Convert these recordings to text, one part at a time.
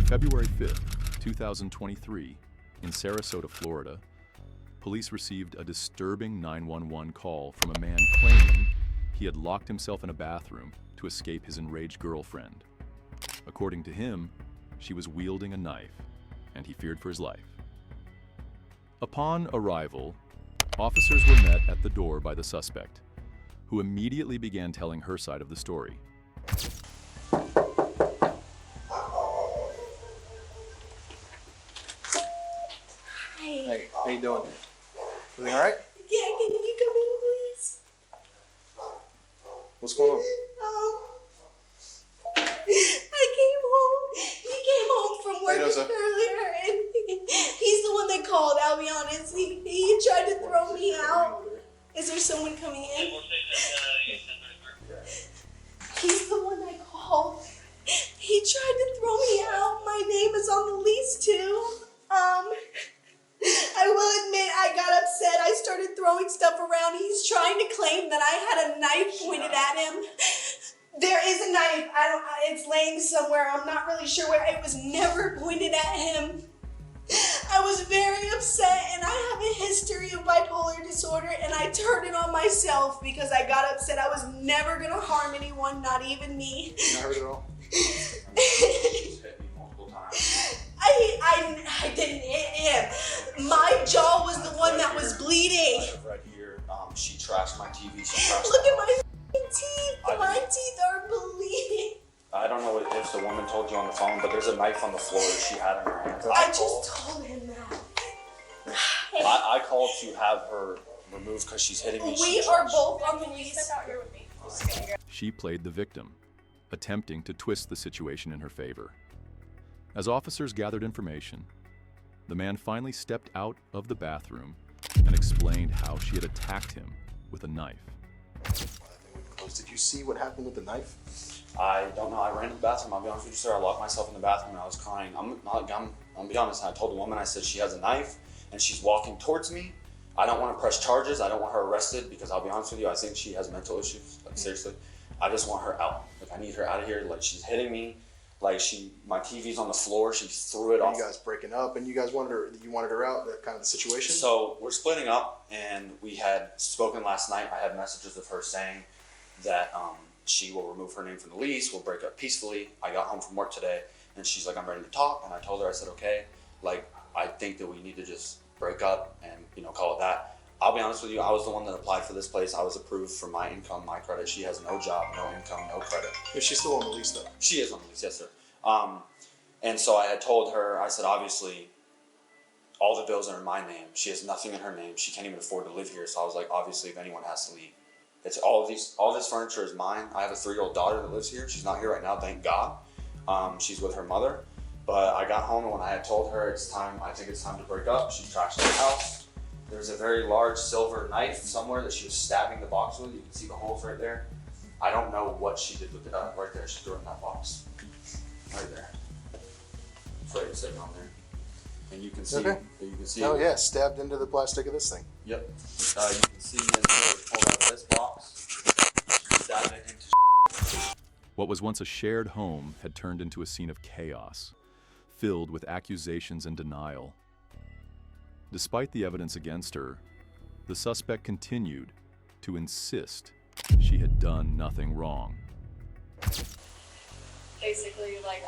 February 5th, 2023, in Sarasota, Florida, police received a disturbing 911 call from a man claiming he had locked himself in a bathroom to escape his enraged girlfriend. According to him, she was wielding a knife, and he feared for his life. Upon arrival, officers were met at the door by the suspect, who immediately began telling her side of the story. Hey, how you doing? Everything all right? Yeah, can you come in, please? What's going on? I came home. He came home from work earlier, and he's the one that called, I'll be honest. He tried to throw me out. Is there someone coming in? He's the one that called. He tried to throw me out. My name is on the lease, too. I will admit I got upset. I started throwing stuff around. He's trying to claim that I had a knife pointed at him. There is a knife. It's laying somewhere. I'm not really sure where. It was never pointed at him. I was very upset, and I have a history of bipolar disorder, and I turned it on myself because I got upset. I was never going to harm anyone, not even me. You not hurt at all? She's hit me multiple times. I didn't hit him. My jaw was the one that was bleeding. Right here, she trashed my TV. She trashed Look at my teeth. My teeth are bleeding. I don't know if the woman told you on the phone, but there's a knife on the floor that she had in her hand. I just told him that. I called to have her removed because she's hitting me. We are both on the lease. Step out here with me. She played the victim, attempting to twist the situation in her favor. As officers gathered information, the man finally stepped out of the bathroom and explained how she had attacked him with a knife. Did you see what happened with the knife? I don't know. I ran to the bathroom. I'll be honest with you, sir. I locked myself in the bathroom and I was crying. I'm be honest. And I told the woman, I said, she has a knife and she's walking towards me. I don't want to press charges. I don't want her arrested because I'll be honest with you, I think she has mental issues. Like, seriously. I just want her out. Like, I need her out of here. Like, she's hitting me. Like, my TV's on the floor. She threw it off. You guys breaking up and you guys wanted her out, that kind of the situation? So we're splitting up, and we had spoken last night. I had messages of her saying that she will remove her name from the lease. We'll break up peacefully. I got home from work today, and she's like, I'm ready to talk. And I told her, I said, okay, like, I think that we need to just break up and, call it that. I'll be honest with you, I was the one that applied for this place. I was approved for my income, my credit. She has no job, no income, no credit. Is she still on the lease, though? She is on the lease, yes, sir. And so I had told her, I said, obviously, all the bills are in my name. She has nothing in her name. She can't even afford to live here. So I was like, obviously, if anyone has to leave, it's all this furniture is mine. I have a 3-year-old daughter that lives here. She's not here right now, thank God. She's with her mother. But I got home, and when I had told her I think it's time to break up, she trashed the house. There's a very large silver knife somewhere that she was stabbing the box with. You can see the holes right there. I don't know what she did with it. Right there, she threw it in that box. Right there. It's right sitting on there. And you can see. Okay. You can see. Oh yeah, stabbed into the plastic of this thing. Yep. You can see in there, pulled out of this box. She stabbed it into. What was once a shared home had turned into a scene of chaos, filled with accusations and denial. Despite the evidence against her, the suspect continued to insist she had done nothing wrong. Basically, like,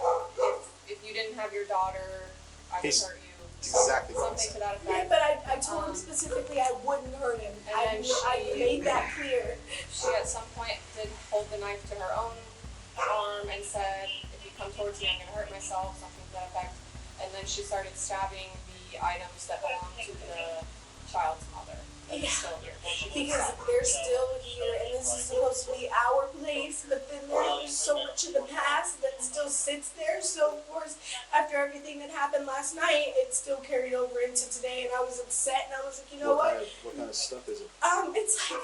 if you didn't have your daughter, I would hurt you. Exactly what Something to that effect. Yeah, but I told him specifically I wouldn't hurt him. And then I made that clear. She at some point did hold the knife to her own arm and said, if you come towards me, I'm going to hurt myself, something to that effect. And then she started stabbing the items that belong to the child's mother. Yeah, still here. because they're still here, and this is supposed to be our place, but then there's so much in the past that still sits there. So of course, after everything that happened last night, it still carried over into today, and I was upset, and I was like, you know what? What kind of stuff is it? It's like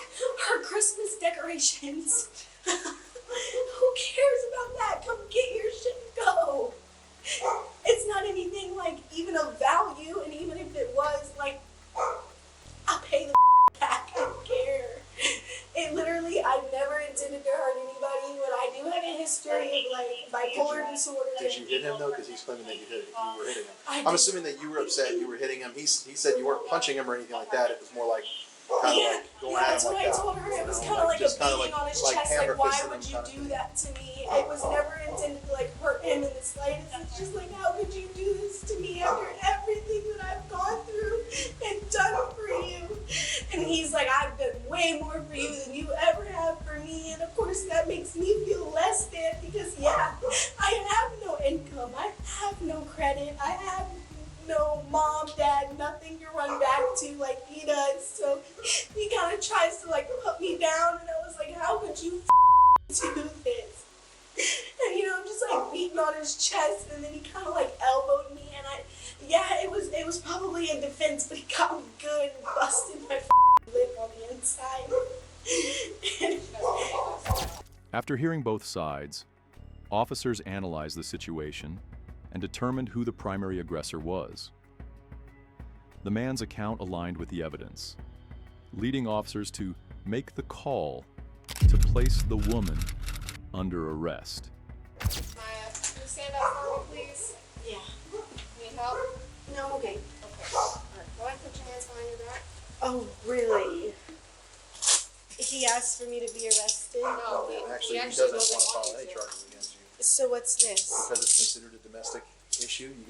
her Christmas decorations. Who cares about that? Come get your shit and go. It's not anything like even of value, and even if it was, like, I'll pay the back. I don't care. It literally, I never intended to hurt anybody, but I do have a history of like bipolar disorder, Did you hit him though? Because he's claiming that you were hitting him. I I'm did. assuming that you were upset. You were hitting him. He said you weren't punching him or anything like that. It was more like kind of like going at that's him what like I that. told her. It was You know, kind of like a just kinda beating on his like chest. hammer Like, why fisting would him you kinda do thing. that to me? It was never intended to like hurt him in the slightest. It's just like, how could you do this to me after everything that I've gone through and done for you? And he's like, I've done way more for you than you ever have for me. And of course, that makes me feel less than because, yeah, I have no income. I have no credit. I have no mom, dad, nothing to run back to like he does. So he kind of tries to like put me down, and I was like, how could you do this? And I'm just like beating on his chest, and then he kind of like elbowed me, and it was probably in defense, but he got me good and busted my lip on the inside. After hearing both sides, officers analyzed the situation and determined who the primary aggressor was. The man's account aligned with the evidence, leading officers to make the call to place the woman under arrest. Maya, can you stand up for me, please? Yeah. Need help? No, okay. Okay. Alright, go ahead and put your hands behind your back. Oh, really? He asked for me to be arrested? No, Actually, he he doesn't doesn't want to file want any you to. charges against you So what's this? because it's considered a domestic issue. You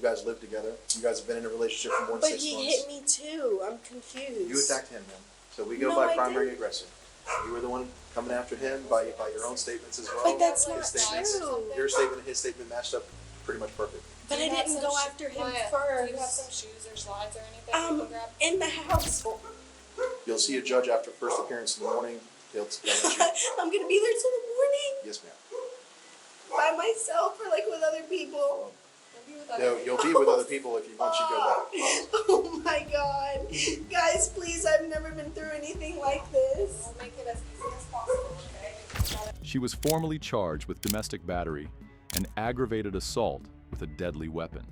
guys live together. You guys have been in a relationship for more than But 6 he months. hit me too. I'm confused. You attacked him, man. So we go No, by I primary didn't. aggressor. You were the one coming after him by your own statements as well. But that's His not statements, true. Your statement and his statement matched up pretty much perfect. But Do I you have didn't some go after him Maya, first. Do you have some shoes or slides or anything you can grab? In the house. You'll see a judge after first appearance in the morning. They'll let you. I'm gonna be there till the morning Yes, ma'am. by myself or like with other people. You'll be with other people if you once you go back. Oh my god. Guys, please, I've never been through anything like this. We'll make it as easy as possible, okay? She was formally charged with domestic battery and aggravated assault with a deadly weapon.